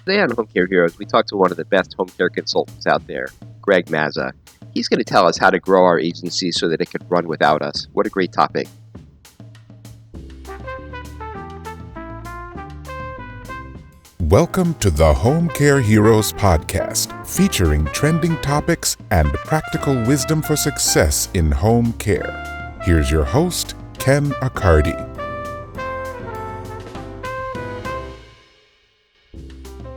Today on Home Care Heroes, we talk to one of the best home care consultants out there, Gregg Mazza. He's going to tell us how to grow our agency so that it can run without us. What a great topic. Welcome to the Home Care Heroes podcast, featuring trending topics and practical wisdom for success in home care. Here's your host, Ken Accardi.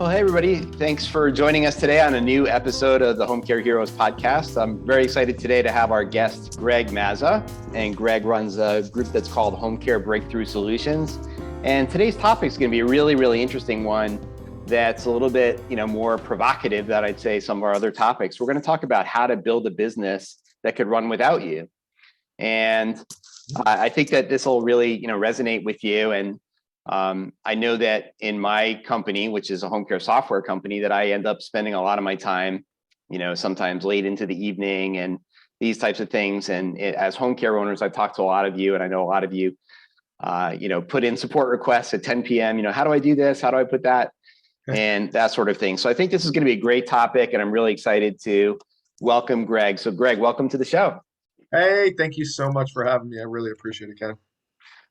Well, hey, everybody. Thanks for joining us today on a new episode of the Home Care Heroes podcast. I'm very excited today to have our guest, Gregg Mazza. And Gregg runs a group that's called Home Care Breakthrough Solutions. And today's topic is going to be a really, really interesting one that's a little bit, more provocative than I'd say some of our other topics. We're going to talk about how to build a business that could run without you. And I think that this will really, resonate with you. And I know that in my company, which is a home care software company, that I end up spending a lot of my time, sometimes late into the evening and these types of things. And as home care owners, I've talked to a lot of you, and I know a lot of you, put in support requests at 10 p.m. How do I do this? How do I put that? And that sort of thing. So I think this is going to be a great topic, and I'm really excited to welcome Gregg. So Gregg, welcome to the show. Hey, thank you so much for having me. I really appreciate it, Ken.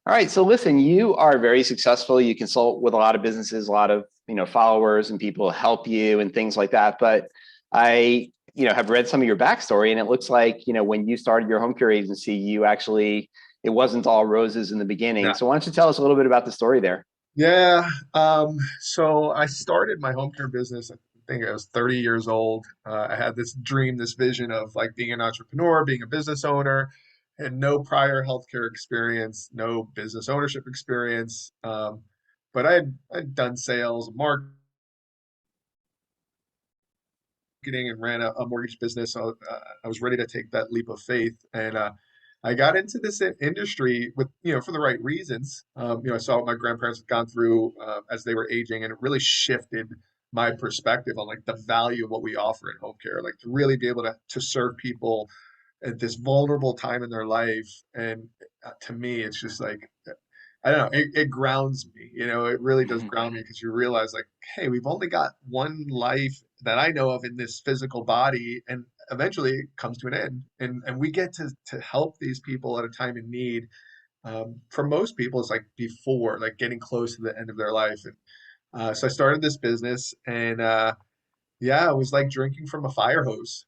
All right. So listen, you are very successful. You consult with a lot of businesses, a lot of, followers and people help you and things like that. But I, have read some of your backstory, and it looks like, when you started your home care agency, it wasn't all roses in the beginning. Yeah. So why don't you tell us a little bit about the story there? Yeah. So I started my home care business. I think I was 30 years old. I had this dream, this vision of like being an entrepreneur, being a business owner. Had no prior healthcare experience, no business ownership experience. But I'd done sales, marketing, and ran a mortgage business. So I was ready to take that leap of faith, and I got into this industry with, for the right reasons. I saw what my grandparents had gone through as they were aging, and it really shifted my perspective on like the value of what we offer in home care, like to really be able to serve people at this vulnerable time in their life. And to me, it's just like, I don't know, it grounds me, it really does ground me, because you realize like, hey, we've only got one life that I know of in this physical body, and eventually it comes to an end. And we get to help these people at a time in need. For most people, it's like before, like getting close to the end of their life. And so I started this business, and yeah, it was like drinking from a fire hose.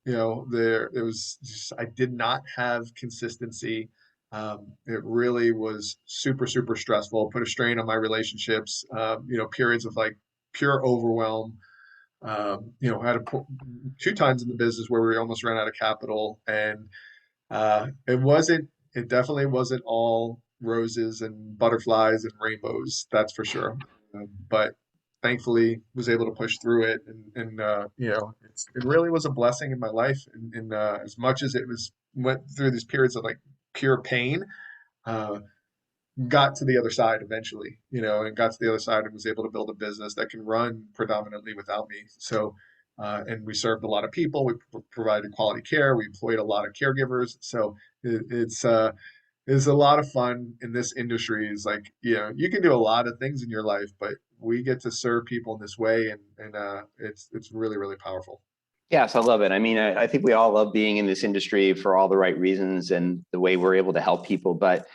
There it was just, I did not have consistency. It really was super, super stressful, put a strain on my relationships, periods of like pure overwhelm. Had two times in the business where we almost ran out of capital, and it definitely wasn't all roses and butterflies and rainbows, that's for sure. But thankfully was able to push through it, and it really was a blessing in my life. And as much as it went through these periods of like pure pain, uh, got to the other side eventually, and got to the other side and was able to build a business that can run predominantly without me. So, and we served a lot of people. We provided quality care. We employed a lot of caregivers. So it's a lot of fun in this industry. Is like, you can do a lot of things in your life, but we get to serve people in this way, and it's really, really powerful. Yes, I love it. I mean, I think we all love being in this industry for all the right reasons and the way we're able to help people. But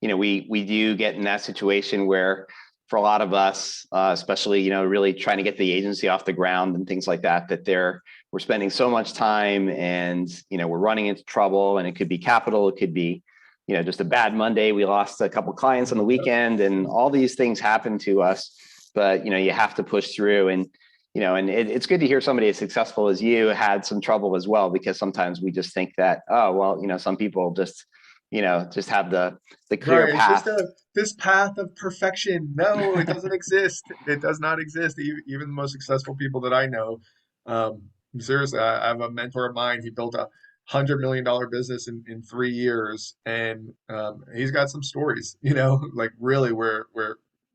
we do get in that situation where, for a lot of us, especially, really trying to get the agency off the ground and things like that, we're spending so much time, and, we're running into trouble, and it could be capital. It could be, just a bad Monday. We lost a couple clients on the weekend, and all these things happen to us, but, you have to push through. And, it's good to hear somebody as successful as you had some trouble as well, because sometimes we just think that, oh, well, some people just have the clear Right, it's path. just this path of perfection. No, it doesn't exist. It does not exist. Even the most successful people that I know, um, seriously, I have a mentor of mine. He built $100 million business in 3 years, and he's got some stories, like really where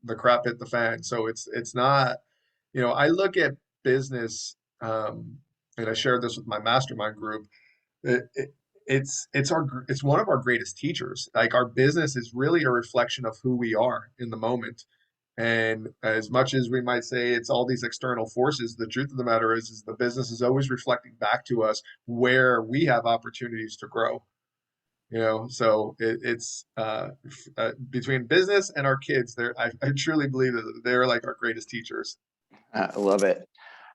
the crap hit the fan. So it's not, I look at business, and I shared this with my mastermind group. It, it, it's one of our greatest teachers. Like, our business is really a reflection of who we are in the moment. And as much as we might say it's all these external forces, the truth of the matter is the business is always reflecting back to us where we have opportunities to grow. So it's between business and our kids. I truly believe that they're like our greatest teachers. I love it.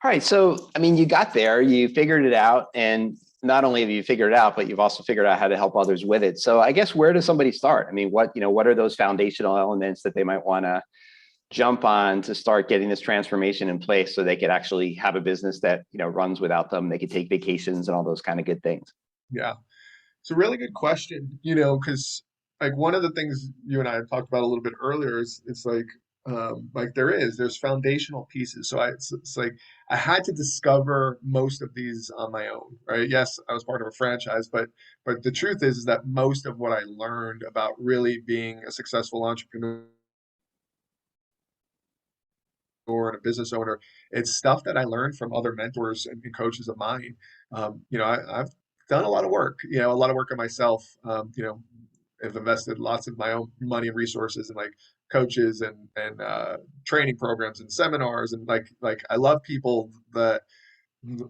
All right. So, I mean, you got there, you figured it out, and not only have you figured it out, but you've also figured out how to help others with it. So I guess where does somebody start? I mean, what are those foundational elements that they might want to jump on to start getting this transformation in place so they could actually have a business that, runs without them? They could take vacations and all those kind of good things. Yeah. It's a really good question, because like one of the things you and I have talked about a little bit earlier is it's like there's foundational pieces. So it's like I had to discover most of these on my own, right? Yes, I was part of a franchise, but the truth is that most of what I learned about really being a successful entrepreneur and a business owner, it's stuff that I learned from other mentors and coaches of mine. I've done a lot of work, a lot of work on myself. I've invested lots of my own money and resources in like coaches and training programs and seminars, and like I love people that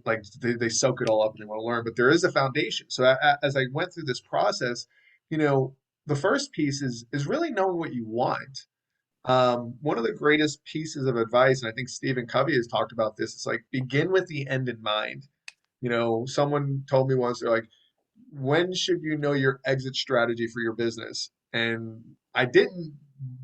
like they soak it all up and they want to learn. But there is a foundation. So as I went through this process, you know, the first piece is really knowing what you want. One of the greatest pieces of advice, and I think Stephen Covey has talked about this, is like begin with the end in mind. Someone told me once, they're like, when should you know your exit strategy for your business? And I didn't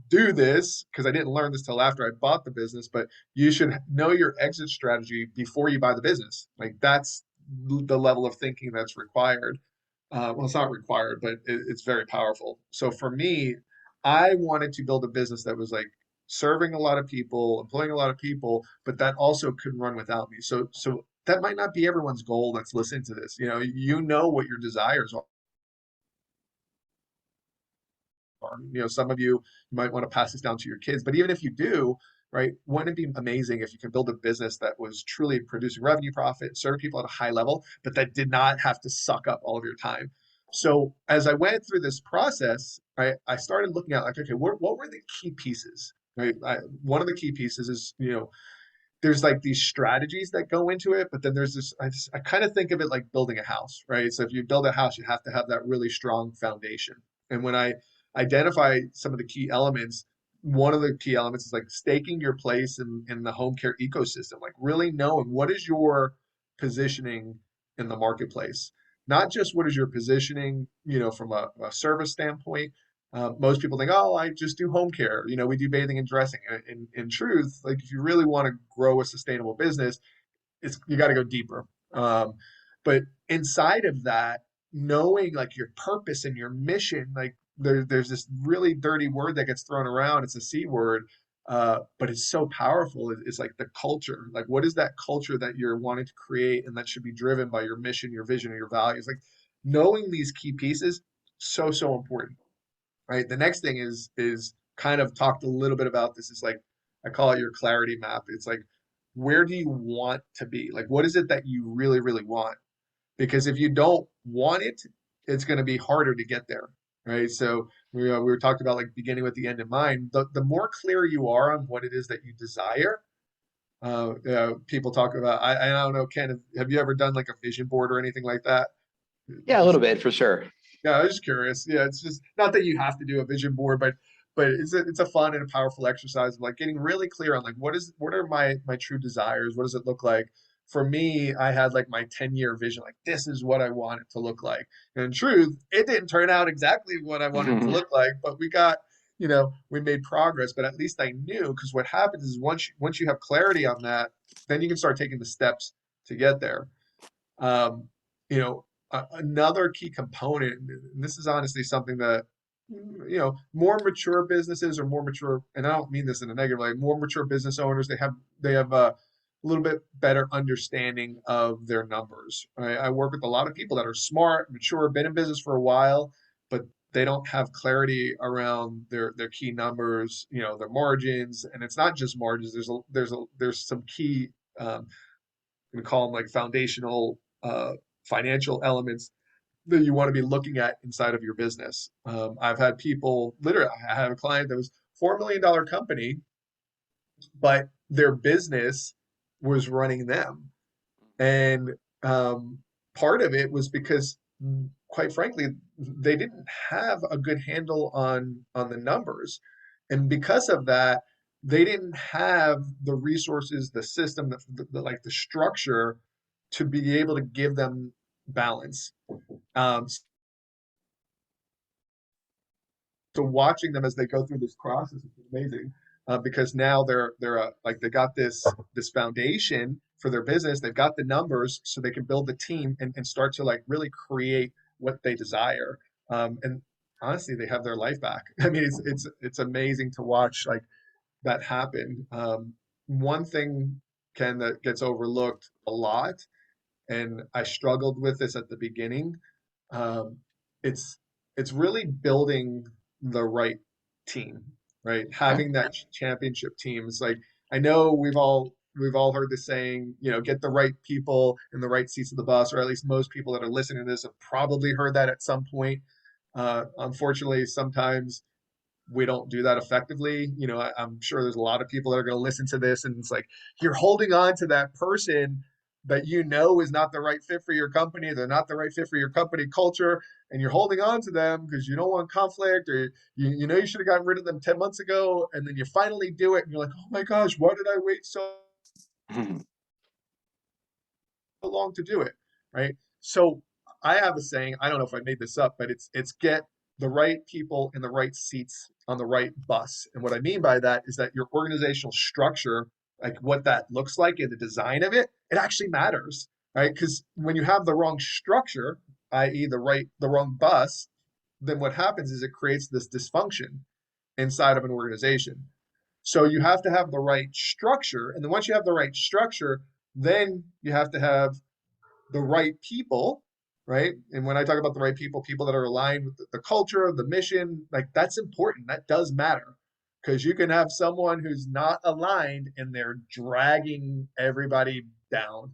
do this because I didn't learn this till after I bought the business, but you should know your exit strategy before you buy the business. Like that's the level of thinking that's required. Well, it's not required, but it's very powerful. So for me, I wanted to build a business that was like serving a lot of people, employing a lot of people, but that also could run without me. So that might not be everyone's goal that's listening to this. You know what your desires are. Some of you might want to pass this down to your kids, but even if you do, right, wouldn't it be amazing if you can build a business that was truly producing revenue, profit, serving people at a high level, but that did not have to suck up all of your time? So as I went through this process, right, I started looking at like, okay, what were the key pieces? Right. One of the key pieces is, there's like these strategies that go into it, but then there's this, I kind of think of it like building a house, right? So if you build a house, you have to have that really strong foundation. And when I identify some of the key elements, one of the key elements is like staking your place in the home care ecosystem, like really knowing what is your positioning in the marketplace. Not just what is your positioning, from a service standpoint. Most people think, oh, I just do home care. We do bathing and dressing. In truth, like if you really want to grow a sustainable business, you got to go deeper. But inside of that, knowing like your purpose and your mission, like there's this really dirty word that gets thrown around. It's a C word, but it's so powerful. It's like the culture. Like, what is that culture that you're wanting to create, and that should be driven by your mission, your vision, or your values? Like knowing these key pieces, so important, right? The next thing is kind of talked a little bit about this. Is like I call it your clarity map. It's like where do you want to be? Like what is it that you really, really want? Because if you don't want it, it's going to be harder to get there, right? So we were talking about like beginning with the end in mind. The more clear you are on what it is that you desire, people talk about. I don't know, Ken, have you ever done like a vision board or anything like that? Yeah, a little bit for sure. Yeah, I was just curious. Yeah, it's just not that you have to do a vision board, but it's a fun and a powerful exercise of like getting really clear on like what are my true desires? What does it look like? For me, I had like my 10-year vision, like this is what I want it to look like. And in truth, it didn't turn out exactly what I wanted it to look like, but we made progress, but at least I knew, because what happens is once you have clarity on that, then you can start taking the steps to get there. Um, Another key component, and this is honestly something that, more mature businesses or more mature, and I don't mean this in a negative way, more mature business owners, they have a little bit better understanding of their numbers. Right? I work with a lot of people that are smart, mature, been in business for a while, but they don't have clarity around their key numbers, their margins, and it's not just margins. There's some key, we call them like foundational financial elements that you want to be looking at inside of your business. I've had people literally, I have a client that was $4 million company, but their business was running them. And part of it was because, quite frankly, they didn't have a good handle on the numbers. And because of that, they didn't have the resources, the system, like the structure to be able to give them balance. Um, so watching them as they go through this process is amazing, because now they're like they got this foundation for their business. They've got the numbers, so they can build the team and start to like really create what they desire. And honestly, they have their life back. I mean, it's amazing to watch like that happen. One thing, Ken, that gets overlooked a lot, and I struggled with this at the beginning. Um, it's it's really building the right team, right? Okay. Having that championship team is like, I know we've all heard the saying, get the right people in the right seats of the bus, or at least most people that are listening to this have probably heard that at some point. Unfortunately, sometimes we don't do that effectively. I'm sure there's a lot of people that are going to listen to this, and it's like you're holding on to that person that is not the right fit for your company. They're not the right fit for your company culture, and you're holding on to them because you don't want conflict, or you should have gotten rid of them 10 months ago, and then you finally do it, and you're like, oh my gosh, why did I wait so long to do it, right? So I have a saying, I don't know if I made this up, but it's get the right people in the right seats on the right bus. And what I mean by that is that your organizational structure, like what that looks like in the design of it, it actually matters, right? Because when you have the wrong structure, i.e. the wrong bus, then what happens is it creates this dysfunction inside of an organization. So you have to have the right structure. And then once you have the right structure, then you have to have the right people, right? And when I talk about the right people, people that are aligned with the culture, the mission, like that's important. That does matter, because you can have someone who's not aligned and they're dragging everybody down.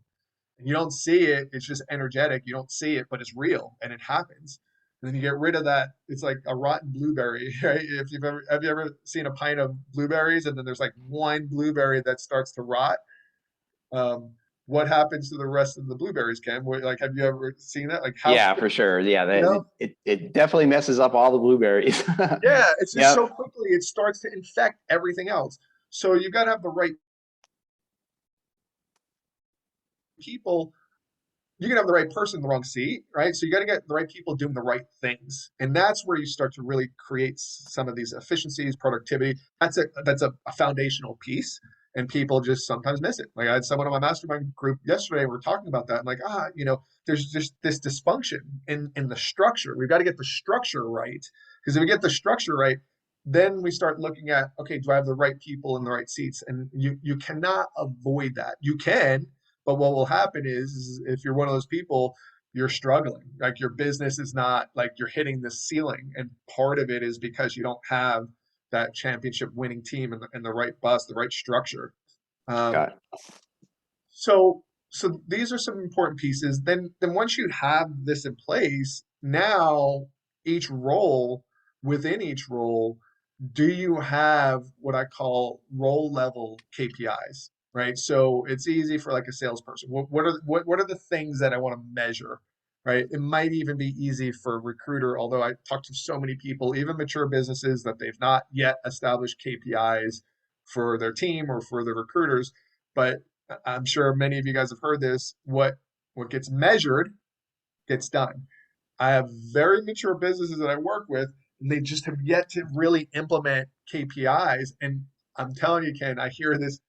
And you don't see it. It's just energetic. You don't see it, but it's real and it happens. And then you get rid of that. It's like a rotten blueberry, right? If you've ever have you ever seen a pint of blueberries and then there's like one blueberry that starts to rot? Um, what happens to the rest of the blueberries, Ken? Like, have you ever seen that? Like, how Yeah, quick, for sure. Yeah, you know? it definitely messes up all the blueberries. Yeah, it's just Yep. so quickly it starts to infect everything else. So you got to have the right people. You can have the right person in the wrong seat, right? So you got to get the right people doing the right things, and that's where you start to really create some of these efficiencies, productivity. That's a foundational piece, and people just sometimes miss it. Like I had someone on my mastermind group yesterday. We are talking about that. I'm like, there's just this dysfunction in the structure. We've got to get the structure right, because if we get the structure right, then we start looking at, okay, do I have the right people in the right seats? And you cannot avoid that. You can, but what will happen is if you're one of those people, you're struggling. Like your business is not like you're hitting the ceiling. And part of it is because you don't have that championship winning team and the right bus, the right structure. Um, Got it. so these are some important pieces. Then once you have this in place, now each role within each role, do you have what I call role level KPIs, right? So it's easy for like a salesperson. What are the things that I want to measure, right? It might even be easy for a recruiter, although I talk to so many people, even mature businesses, that they've not yet established KPIs for their team or for the recruiters. But I'm sure many of you guys have heard this. What gets measured gets done. I have very mature businesses that I work with, and they just have yet to really implement KPIs. And I'm telling you, Ken, I hear this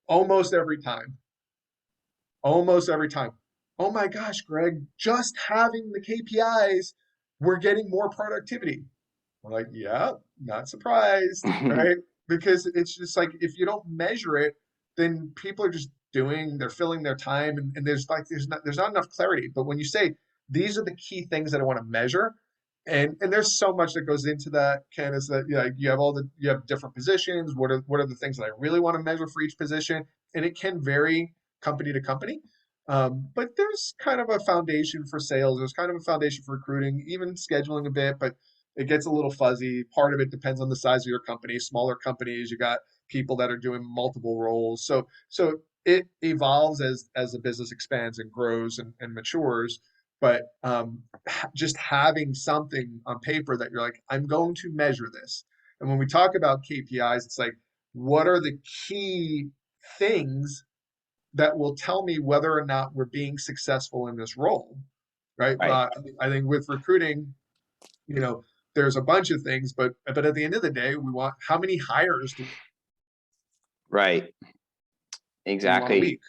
almost every time. Almost every time. Oh my gosh, Greg, just having the KPIs, we're getting more productivity. We're like, yeah, not surprised, right? Because it's just like if you don't measure it, then people are just they're filling their time, and there's not enough clarity. But when you say these are the key things that I want to measure, and there's so much that goes into that, Ken, is that you have different positions. What are the things that I really want to measure for each position? And it can vary company to company. But there's kind of a foundation for sales. There's kind of a foundation for recruiting, even scheduling a bit, but it gets a little fuzzy. Part of it depends on the size of your company. Smaller companies, you got people that are doing multiple roles. So it evolves as the business expands and grows and matures. But just having something on paper that you're like, I'm going to measure this. And when we talk about KPIs, it's like, what are the key things that will tell me whether or not we're being successful in this role, right? Right. I think with recruiting, you know, there's a bunch of things, but at the end of the day, we want how many hires do Right. we want a Exactly. week,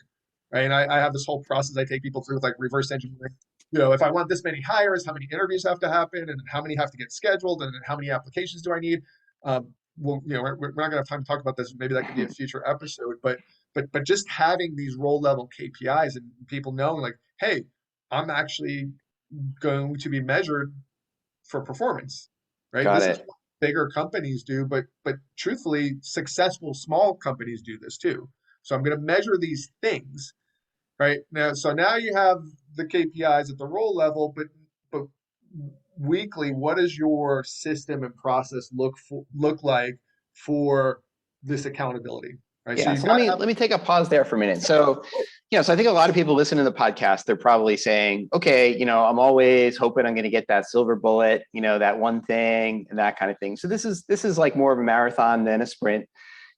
right? And I have this whole process I take people through with like reverse engineering. You know, if I want this many hires, how many interviews have to happen, and how many have to get scheduled, and how many applications do I need? Well, you know, we're not going to have time to talk about this. Maybe that could be a future episode, but just having these role level KPIs and people knowing like, hey, I'm actually going to be measured for performance, right? Got This is it. what bigger companies do, but truthfully, successful small companies do this too. So I'm going to measure these things, right? Now, so now you have the KPIs at the role level, but weekly, what does your system and process look like for this accountability, right? So Yeah. you've So got to have let me take a pause there for a minute. So, so I think a lot of people listening to the podcast, they're probably saying, okay, I'm always hoping I'm going to get that silver bullet, that one thing and that kind of thing. So this is like more of a marathon than a sprint,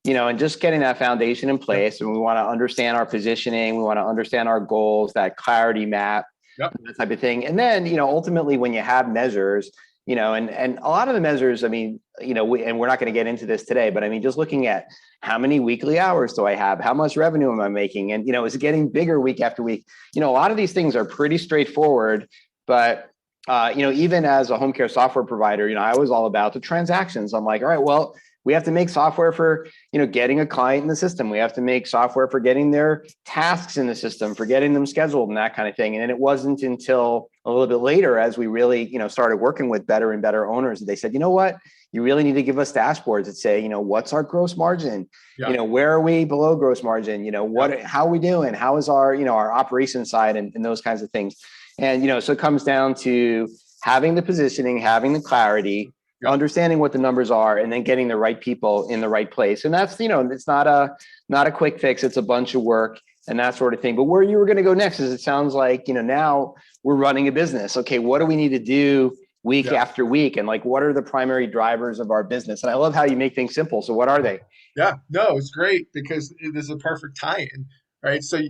and just getting that foundation in yep, place. And we want to understand our positioning. We want to understand our goals, that clarity map, yep, that type of thing. And then, ultimately when you have measures, and a lot of the measures, I mean, and we're not going to get into this today, but I mean, just looking at how many weekly hours do I have? How much revenue am I making? And, is it getting bigger week after week? A lot of these things are pretty straightforward, but, even as a home care software provider, I was all about the transactions. I'm like, all right, well, we have to make software for, getting a client in the system. We have to make software for getting their tasks in the system, for getting them scheduled and that kind of thing. And then it wasn't until a little bit later, as we really, started working with better and better owners, that they said, you know what, you really need to give us dashboards that say, what's our gross margin? yep, Where are we below gross margin? yep, How are we doing? How is our, our operations side and those kinds of things. And, so it comes down to having the positioning, having the clarity, yep. understanding what the numbers are, and then getting the right people in the right place. And that's, it's not a quick fix. It's a bunch of work and that sort of thing. But where you were going to go next is, it sounds like, now we're running a business. Okay, what do we need to do week Yeah. after week? And like, what are the primary drivers of our business? And I love how you make things simple. So what are they? Yeah, no, it's great because it is a perfect tie-in, right? So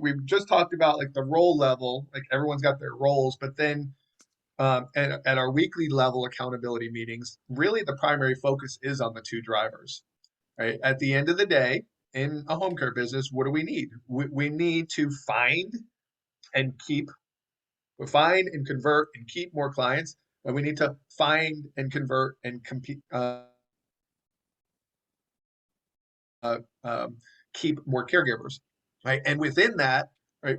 we've just talked about like the role level, like everyone's got their roles, but then at our weekly level accountability meetings, really the primary focus is on the two drivers, right? At the end of the day, in a home care business, what do we need? We need to and keep, find and convert and keep more clients, and we need to find and convert and compete. Um, keep more caregivers, right? And within that, right,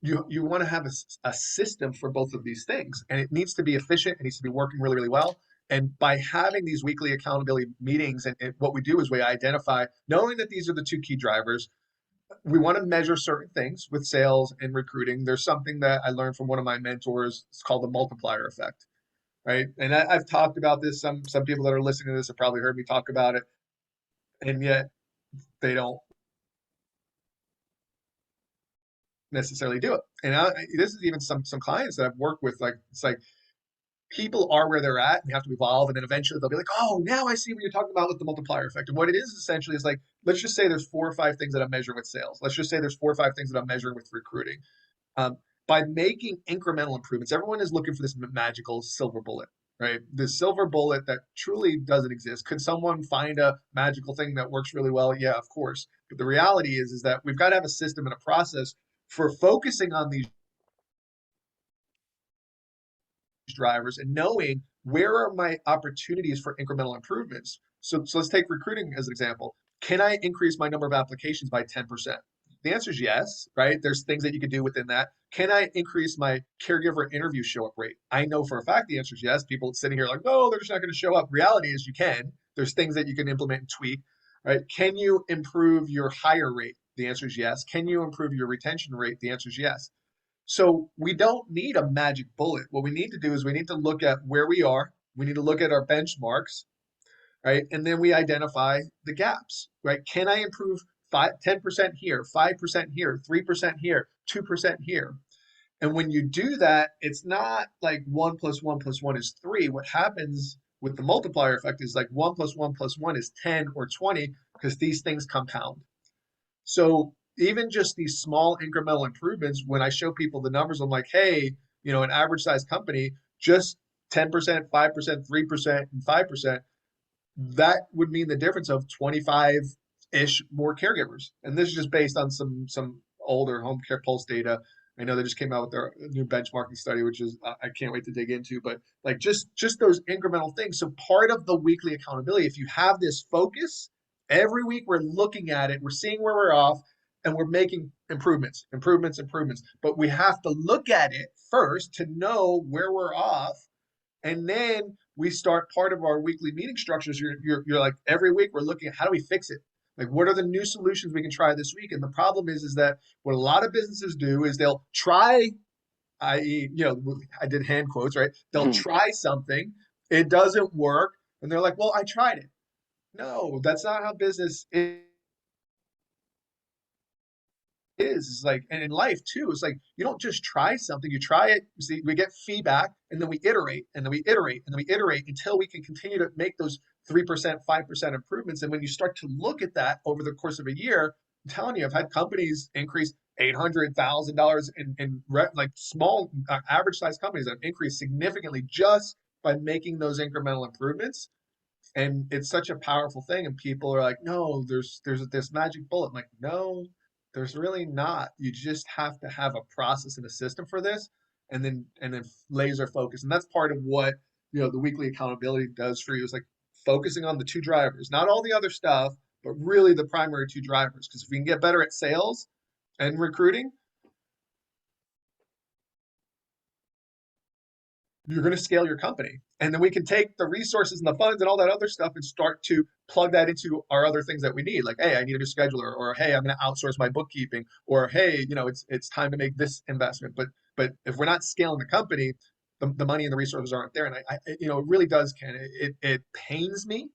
you want to have a system for both of these things, and it needs to be efficient. It needs to be working really, really well. And by having these weekly accountability meetings, and what we do is we identify, knowing that these are the two key drivers, we want to measure certain things with sales and recruiting. There's something that I learned from one of my mentors. It's called the multiplier effect, right? And I've talked about this. Some people that are listening to this have probably heard me talk about it, and yet they don't necessarily do it. And this is even some clients that I've worked with. Like it's like people are where they're at and they have to evolve, and then eventually they'll be like, oh, now I see what you're talking about with the multiplier effect. And what it is essentially is like, let's just say there's 4 or 5 things that I'm measuring with sales. Let's just say there's 4 or 5 things that I'm measuring with recruiting. Um, by making incremental improvements, everyone is looking for this magical silver bullet, right? The silver bullet that truly doesn't exist. Could someone find a magical thing that works really well? Yeah, of course. But the reality is that we've got to have a system and a process for focusing on these drivers and knowing where are my opportunities for incremental improvements. So let's take recruiting as an example. Can I increase my number of applications by 10%? The answer is yes, right? There's things that you could do within that. Can I increase my caregiver interview show up rate? I know for a fact the answer is yes. People sitting here like, no, they're just not going to show up. Reality is you can. There's things that you can implement and tweak, right? Can you improve your hire rate? The answer is yes. Can you improve your retention rate? The answer is yes. So we don't need a magic bullet. What we need to do is we need to look at where we are. We need to look at our benchmarks. right? And then we identify the gaps, right? Can I improve 10% here, 5% here, 3% here, 2% here? And when you do that, it's not like 1 + 1 + 1 is 3. What happens with the multiplier effect is like 1 + 1 + 1 is 10 or 20 because these things compound. So even just these small incremental improvements, when I show people the numbers, I'm like, hey, an average size company, just 10%, 5%, 3%, and 5%, that would mean the difference of 25-ish more caregivers. And this is just based on some older home care pulse data. I know they just came out with their new benchmarking study, which is I can't wait to dig into. But like just those incremental things. So part of the weekly accountability, if you have this focus, every week we're looking at it, we're seeing where we're off, and we're making improvements. But we have to look at it first to know where we're off, and then we start part of our weekly meeting structures. You're like every week we're looking at how do we fix it? Like what are the new solutions we can try this week? And the problem is that what a lot of businesses do is they'll try, i.e., I did hand quotes, right? They'll try something, it doesn't work, and they're like, well, I tried it. No, that's not how business is. It's like, and in life too, it's like you don't just try something, you try it, see, we get feedback, and then we iterate, and then we iterate, and then we iterate until we can continue to make those 3%, 5% improvements. And when you start to look at that over the course of a year, I'm telling you, I've had companies increase $800,000 like small average size companies that have increased significantly just by making those incremental improvements. And it's such a powerful thing. And people are like, no, there's this magic bullet. I'm like, no, there's really not. You just have to have a process and a system for this, and then laser focus. And that's part of what the weekly accountability does for you, is like focusing on the two drivers, not all the other stuff, but really the primary two drivers. Because if we can get better at sales and recruiting, you're going to scale your company. And then we can take the resources and the funds and all that other stuff and start to plug that into our other things that we need. Like, hey, I need a new scheduler, or hey, I'm going to outsource my bookkeeping, or hey, it's time to make this investment. But if we're not scaling the company, the money and the resources aren't there. And it really does, Ken. It pains me.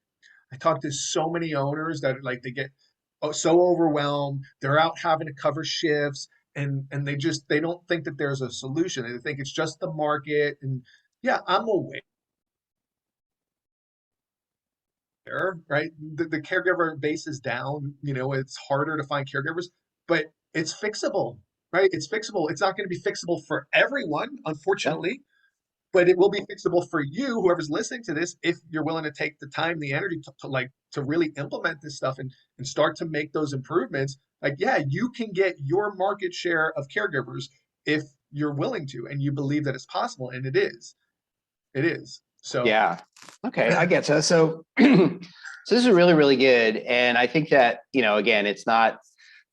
I talk to so many owners that like they get so overwhelmed. They're out having to cover shifts, and they don't think that there's a solution. They think it's just the market. And yeah, I'm aware, right? The caregiver base is down. It's harder to find caregivers, but it's fixable, right? It's fixable. It's not going to be fixable for everyone, unfortunately, but it will be fixable for you, whoever's listening to this, if you're willing to take the time, the energy to really implement this stuff and start to make those improvements. Like, yeah, you can get your market share of caregivers if you're willing to, and you believe that it's possible, and it is. It is. So yeah. Okay, I get you. So so this is really, really good. And I think that, again, it's not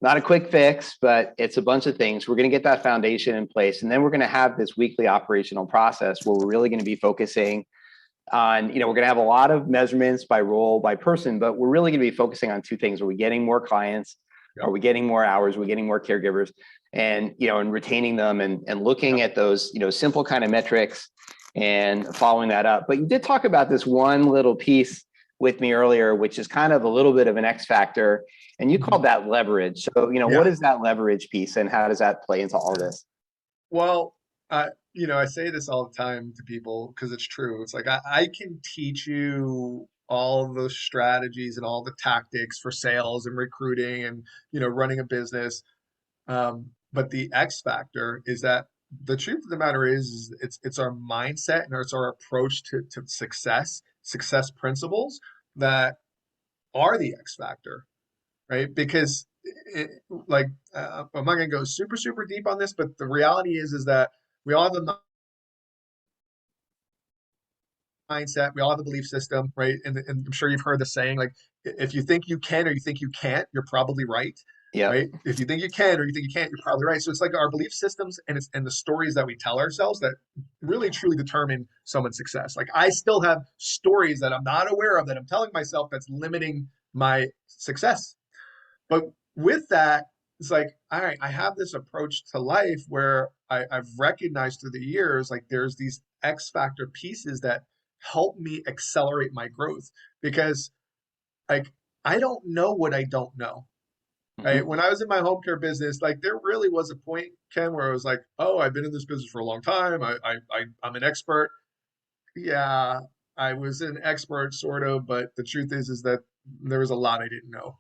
a quick fix, but it's a bunch of things. We're going to get that foundation in place. And then we're going to have this weekly operational process where we're really going to be focusing on, we're going to have a lot of measurements by role, by person, but we're really going to be focusing on two things. Are we getting more clients? Yep. Are we getting more hours? Are we getting more caregivers? And, and retaining them and looking at those, simple kind of metrics and following that up. But you did talk about this one little piece with me earlier, which is kind of a little bit of an X factor, and you called that leverage. So, what is that leverage piece, and how does that play into all this? Well, I say this all the time to people because it's true. It's like I can teach you all of those strategies and all the tactics for sales and recruiting and running a business. But the X factor is that the truth of the matter is it's our mindset and it's our approach to success principles that are the X factor, right? Because I'm not going to go super, super deep on this, but the reality is that we all have the mindset, we all have a belief system, right? And I'm sure you've heard the saying, like, if you think you can or you think you can't, you're probably right. Yeah. Right. If you think you can or you think you can't, you're probably right. So it's like our belief systems and the stories that we tell ourselves that really truly determine someone's success. Like I still have stories that I'm not aware of that I'm telling myself that's limiting my success. But with that, it's like, all right, I have this approach to life where I've recognized through the years, like there's these X factor pieces that help me accelerate my growth, because like I don't know what I don't know. Right. Mhm. When I was in my home care business, like there really was a point, Ken, where I was like, oh, I've been in this business for a long time. I'm an expert. Yeah, I was an expert sort of, but the truth is that there was a lot I didn't know.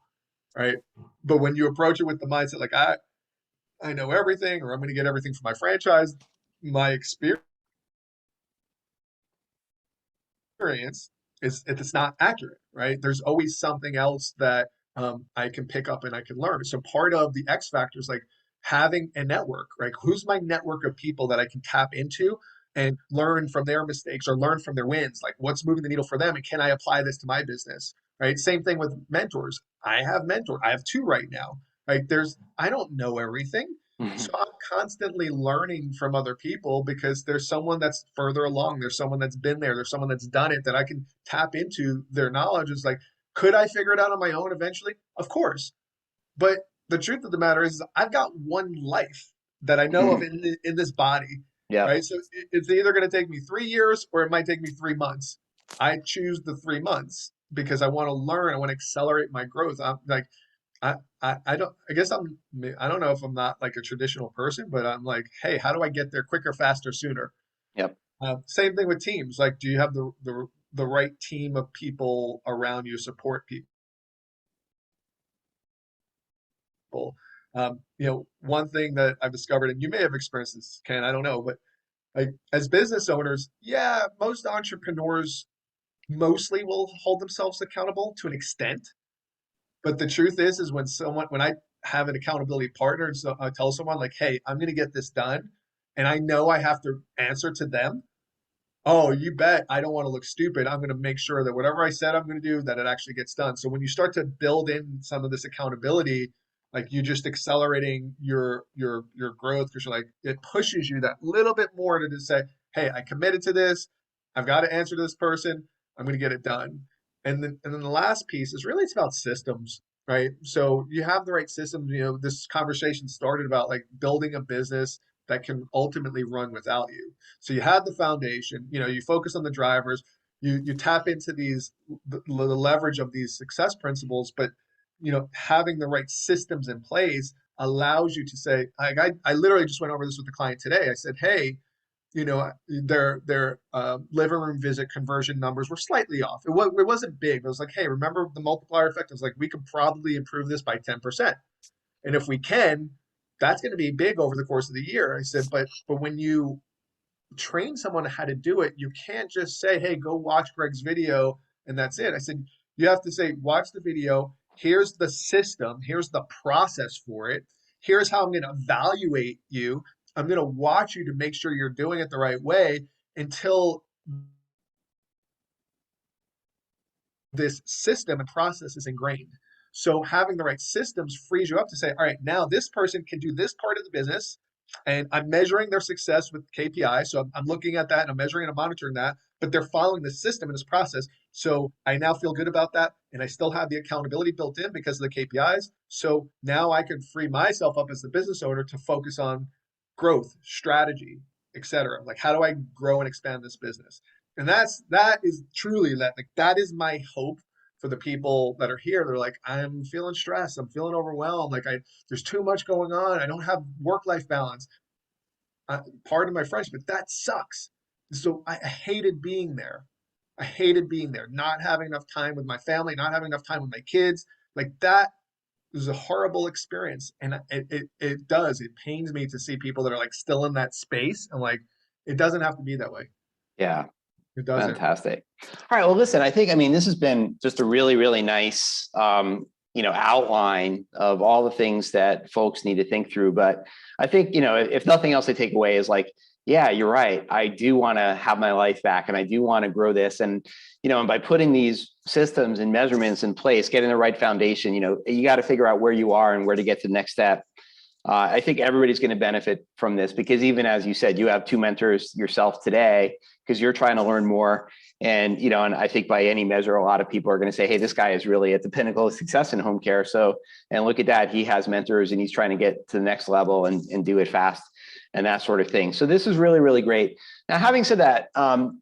Right. But when you approach it with the mindset, like I know everything, or I'm going to get everything from my franchise, my experience is if it's not accurate, right? There's always something else that I can pick up and I can learn. So part of the X factor is like having a network, right? Who's my network of people that I can tap into and learn from their mistakes or learn from their wins? Like what's moving the needle for them, and can I apply this to my business? Right? Same thing with mentors. I have mentors. I have two right now. Right? I don't know everything. So Mhm. I'm constantly learning from other people because there's someone that's further along. There's someone that's been there. There's someone that's done it that I can tap into their knowledge. It's like, could I figure it out on my own eventually? Of course. But the truth of the matter is I've got one life that I know of in this body, Yeah. right? So it's either going to take me 3 years or it might take me 3 months. I choose the 3 months because I want to learn. I want to accelerate my growth. I'm like, I don't, I guess I don't know if I'm not like a traditional person, but I'm like, hey, how do I get there quicker, faster, sooner? Yep. Same thing with teams. Like, do you have the right team of people around you, support people? One thing that I've discovered, and you may have experienced this, Ken, I don't know, but like as business owners, yeah, most entrepreneurs mostly will hold themselves accountable to an extent. But the truth is when I have an accountability partner and so I tell someone like, hey, I'm going to get this done, and I know I have to answer to them. Oh, you bet. I don't want to look stupid. I'm going to make sure that whatever I said I'm going to do, that it actually gets done. So when you start to build in some of this accountability, like you just accelerating your growth, because you're like it pushes you that little bit more to just say, hey, I committed to this. I've got to answer to this person. I'm going to get it done. And then the last piece is really it's about systems, right? So you have the right systems. This conversation started about like building a business that can ultimately run without you. So you had the foundation, you focus on the drivers, you tap into the leverage of these success principles, but having the right systems in place allows you to say, I literally just went over this with the client today. I said, hey, their living room visit conversion numbers were slightly off. It wasn't big. It was like, hey, remember the multiplier effect? I was like, we could probably improve this by 10%. And if we can, that's going to be big over the course of the year. I said, but when you train someone how to do it, you can't just say, hey, go watch Gregg's video and that's it. I said, you have to say, watch the video. Here's the system. Here's the process for it. Here's how I'm going to evaluate you. I'm going to watch you to make sure you're doing it the right way until this system and process is ingrained. So having the right systems frees you up to say, all right, now this person can do this part of the business, and I'm measuring their success with KPI. So I'm looking at that and I'm measuring and I'm monitoring that, but they're following the system and this process. So I now feel good about that. And I still have the accountability built in because of the KPIs. So now I can free myself up as the business owner to focus on growth, strategy, etc. Like, how do I grow and expand this business? And that is truly that is my hope for the people that are here. They're like, I'm feeling stressed, I'm feeling overwhelmed, there's too much going on, I don't have work-life balance. Pardon my French, but that sucks. So I hated being there. I hated being there, not having enough time with my family, not having enough time with my kids. Like that was a horrible experience. And it pains me to see people that are like still in that space. And like, it doesn't have to be that way. Yeah. It doesn't. Fantastic. All right. Well, listen, I mean, this has been just a really, really nice, outline of all the things that folks need to think through. But I think, if nothing else, I take away is like, yeah, you're right. I do want to have my life back and I do want to grow this. And, and by putting these systems and measurements in place, getting the right foundation, you got to figure out where you are and where to get to the next step. I think everybody's going to benefit from this because even as you said, you have two mentors yourself today because you're trying to learn more. And, and I think by any measure, a lot of people are going to say, hey, this guy is really at the pinnacle of success in home care. So, and look at that. He has mentors and he's trying to get to the next level and do it fast. and that sort of thing. So this is really, really great. Now, having said that,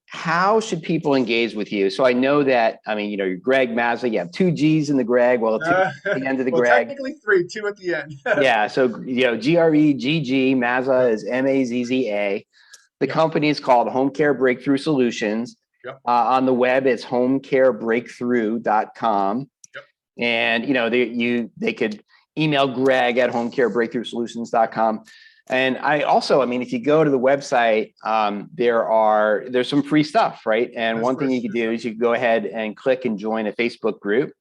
how should people engage with you? So I know that, you're Gregg Mazza, you have two G's in the Gregg, well, two at the end of the well, Gregg. technically three, two at the end. Yeah, so, Gregg, Mazza is Mazza. The company is called Home Care Breakthrough Solutions. Yep. On the web, it's homecarebreakthrough.com. Yep. And, they could email Gregg at homecarebreakthroughsolutions.com. And I also, if you go to the website, there's some free stuff, right? And one thing you could do is you could go ahead and click and join a Facebook group.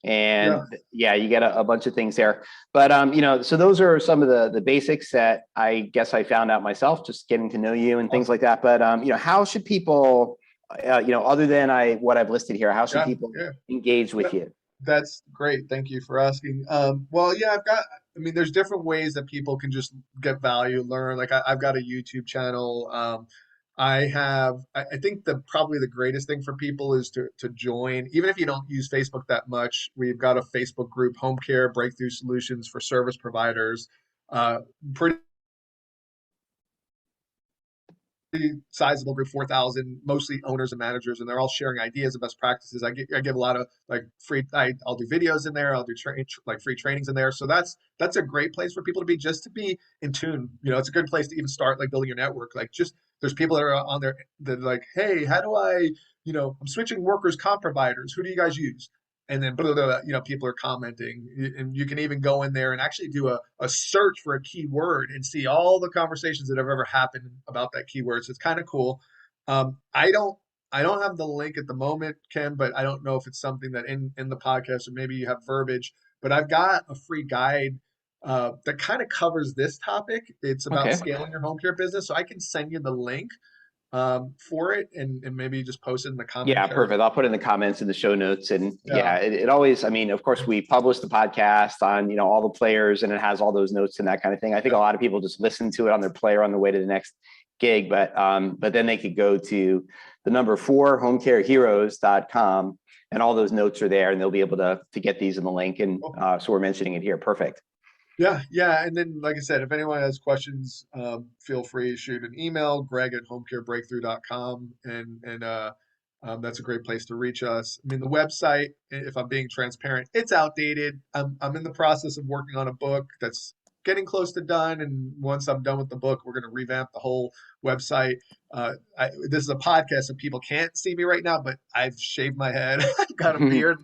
And you get a bunch of things there. But, so those are some of the basics that I guess I found out myself, just getting to know you and things like that. But, how should people, other than what I've listed here, how should people engage with you? That's great. Thank you for asking. There's different ways that people can just get value, learn. Like I've got a YouTube channel. I think probably the greatest thing for people is to join, even if you don't use Facebook that much. We've got a Facebook group, Home Care Breakthrough Solutions for Service Providers. Pretty sizable group, 4,000, mostly owners and managers, and they're all sharing ideas and best practices. I give a lot of free. I'll do videos in there. I'll do free trainings in there. So that's a great place for people to be, just to be in tune. It's a good place to even start building your network. There's people that are on there that are like, hey, how do I, I'm switching workers' comp providers. Who do you guys use? And then, people are commenting, and you can even go in there and actually do a search for a keyword and see all the conversations that have ever happened about that keyword. So it's kind of cool. I don't have the link at the moment, Ken, but I don't know if it's something that in the podcast, or maybe you have verbiage, but I've got a free guide that kind of covers this topic. It's about scaling your home care business. So I can send you the link for it, and maybe just post it in the comments. Yeah, perfect. I'll put it in the comments in the show notes. And it always, of course, we publish the podcast on, all the players, and it has all those notes and that kind of thing. I think a lot of people just listen to it on their player on the way to the next gig, but then they could go to the number 4 homecareheroes.com, and all those notes are there, and they'll be able to get these in the link. And so we're mentioning it here. Perfect. Yeah. And then, like I said, if anyone has questions, feel free to shoot an email, Gregg at homecarebreakthrough.com. And that's a great place to reach us. The website, if I'm being transparent, it's outdated. I'm in the process of working on a book that's getting close to done. And once I'm done with the book, we're going to revamp the whole website. This is a podcast, so people can't see me right now, but I've shaved my head. I've got a beard.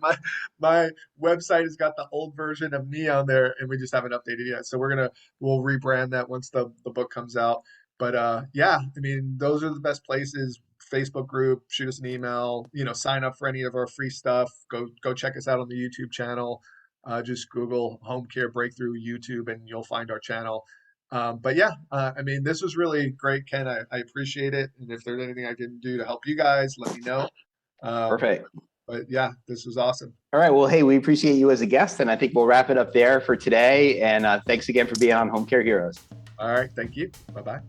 My website has got the old version of me on there, and we just haven't updated yet. So we'll rebrand that once the book comes out. But those are the best places. Facebook group, shoot us an email, sign up for any of our free stuff. Go check us out on the YouTube channel. Just Google Home Care Breakthrough YouTube, and you'll find our channel. This was really great, Ken. I appreciate it. And if there's anything I can do to help you guys, let me know. Perfect. But yeah, this was awesome. All right. Well, hey, we appreciate you as a guest, and I think we'll wrap it up there for today. And thanks again for being on Home Care Heroes. All right. Thank you. Bye-bye.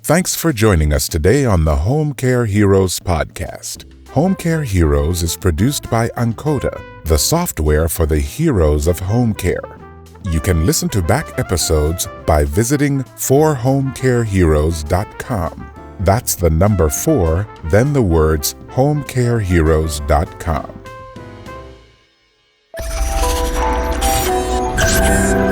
Thanks for joining us today on the Home Care Heroes podcast. Home Care Heroes is produced by Ancoda, the software for the heroes of home care. You can listen to back episodes by visiting 4homecareheroes.com. That's the number 4, then the words homecareheroes.com.